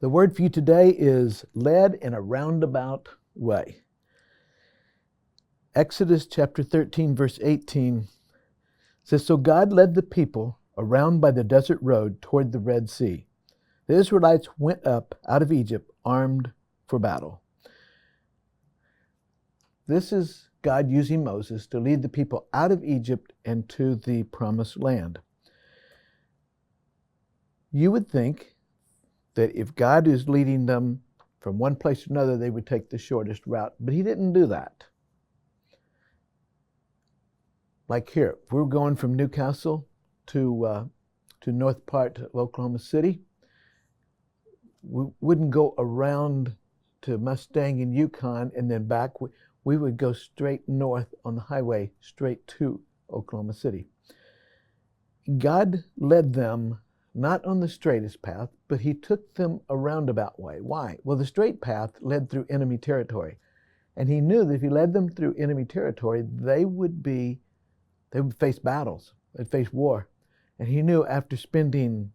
The word for you today is led in a roundabout way. Exodus chapter 13, verse 18 says, So God led the people around by the desert road toward the Red Sea. The Israelites went up out of Egypt armed for battle. This is God using Moses to lead the people out of Egypt and to the promised land. You would think that if God is leading them from one place to another, they would take the shortest route, but he didn't do that. Like here, if we were going from Newcastle to north part of Oklahoma City, we wouldn't go around to Mustang and Yukon and then back. We would go straight north on the highway, straight to Oklahoma City. God led them not on the straightest path, but he took them a roundabout way. Why? Well, the straight path led through enemy territory. And he knew that if he led them through enemy territory, they would face battles, they'd face war. And he knew after spending,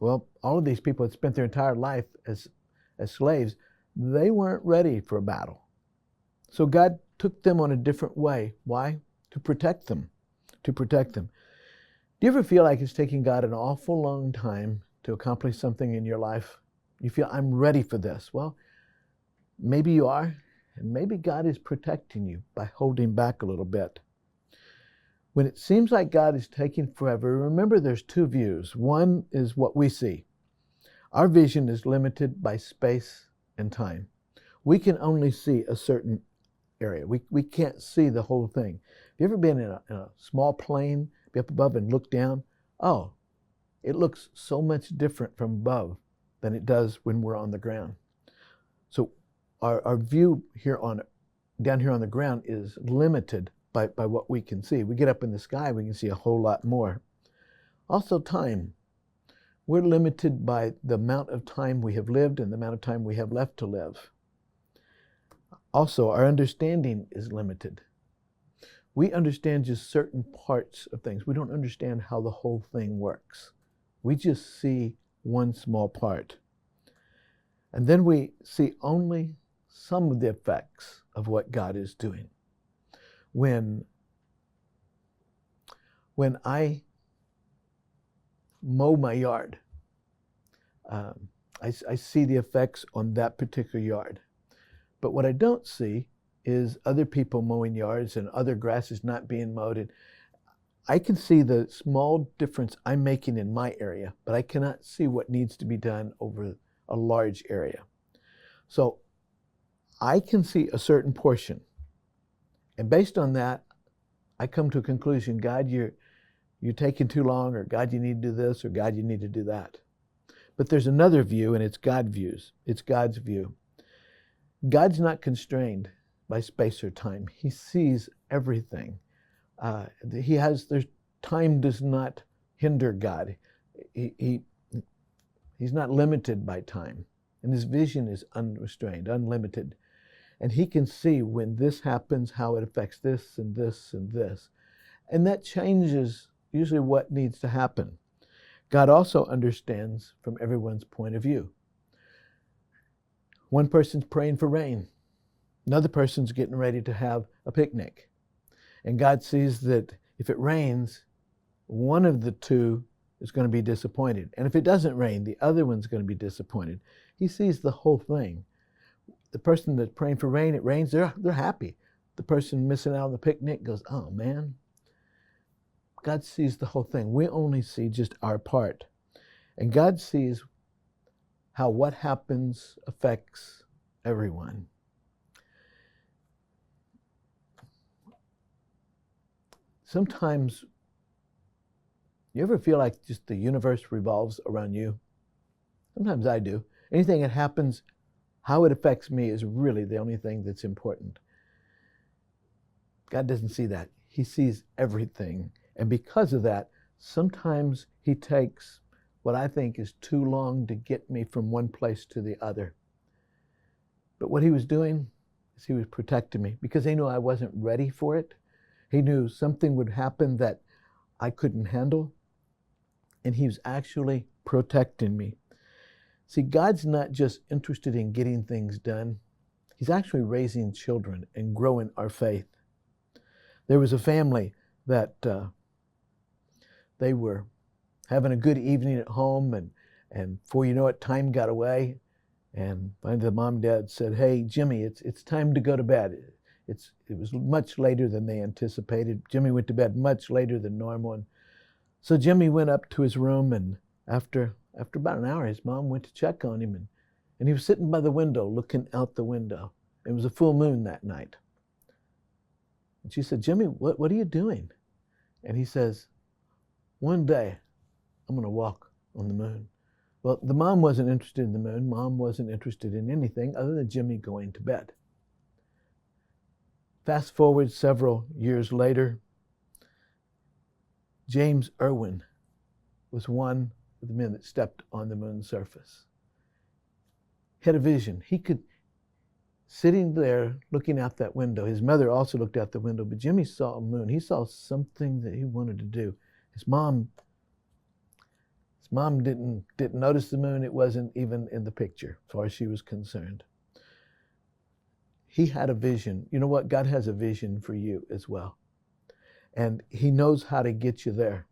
all of these people had spent their entire life as slaves, they weren't ready for a battle. So God took them on a different way. Why? To protect them. To protect them. Do you ever feel like it's taking God an awful long time to accomplish something in your life? You feel, I'm ready for this. Well, maybe you are, and maybe God is protecting you by holding back a little bit. When it seems like God is taking forever, remember there's two views. One is what we see. Our vision is limited by space and time. We can only see a certain area. We can't see the whole thing. Have you ever been in a small plane, be up above and look down? Oh, it looks so much different from above than it does when we're on the ground. So our view down here on the ground is limited by what we can see. We get up in the sky, we can see a whole lot more. Also time. We're limited by the amount of time we have lived and the amount of time we have left to live. Also, our understanding is limited. We understand just certain parts of things. We don't understand how the whole thing works. We just see one small part. And then we see only some of the effects of what God is doing. When I mow my yard, I see the effects on that particular yard. But what I don't see is other people mowing yards and other grasses not being mowed. And I can see the small difference I'm making in my area, but I cannot see what needs to be done over a large area. So I can see a certain portion. And based on that, I come to a conclusion, God, you're taking too long, or God, you need to do this, or God, you need to do that. But there's another view, and it's God's view. God's not constrained by space or time. He sees everything. Time does not hinder God. He's not limited by time. And his vision is unrestrained, unlimited. And he can see when this happens, how it affects this and this and this. And that changes usually what needs to happen. God also understands from everyone's point of view. One person's praying for rain. Another person's getting ready to have a picnic. And God sees that if it rains, one of the two is going to be disappointed. And if it doesn't rain, the other one's going to be disappointed. He sees the whole thing. The person that's praying for rain, it rains, they're happy. The person missing out on the picnic goes, oh man. God sees the whole thing. We only see just our part. And God sees how what happens affects everyone. Sometimes, you ever feel like just the universe revolves around you? Sometimes I do. Anything that happens, how it affects me is really the only thing that's important. God doesn't see that. He sees everything. And because of that, sometimes he takes what I think is too long to get me from one place to the other. But what he was doing is he was protecting me because he knew I wasn't ready for it. He knew something would happen that I couldn't handle. And he was actually protecting me. See, God's not just interested in getting things done. He's actually raising children and growing our faith. There was a family that they were having a good evening at home, and before you know it, time got away. And finally the mom and dad said, "Hey, Jimmy, it's time to go to bed." It was much later than they anticipated. Jimmy went to bed much later than normal. And so Jimmy went up to his room, and after about an hour, his mom went to check on him, and he was sitting by the window, looking out the window. It was a full moon that night. And she said, "Jimmy, what are you doing?" And he says, "One day, I'm going to walk on the moon." Well, the mom wasn't interested in the moon. Mom wasn't interested in anything other than Jimmy going to bed. Fast forward several years later, James Irwin was one of the men that stepped on the moon's surface. He had a vision. He could, sitting there looking out that window, his mother also looked out the window, but Jimmy saw a moon. He saw something that he wanted to do. His mom didn't notice the moon. It wasn't even in the picture as far as she was concerned. He had a vision. You know what? God has a vision for you as well. And he knows how to get you there.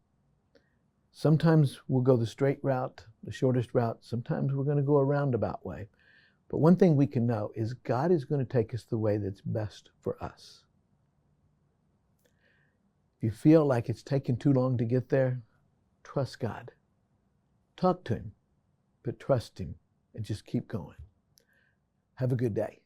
Sometimes we'll go the straight route, the shortest route. Sometimes we're going to go a roundabout way. But one thing we can know is God is going to take us the way that's best for us. If you feel like it's taking too long to get there, trust God. Talk to him, but trust him and just keep going. Have a good day.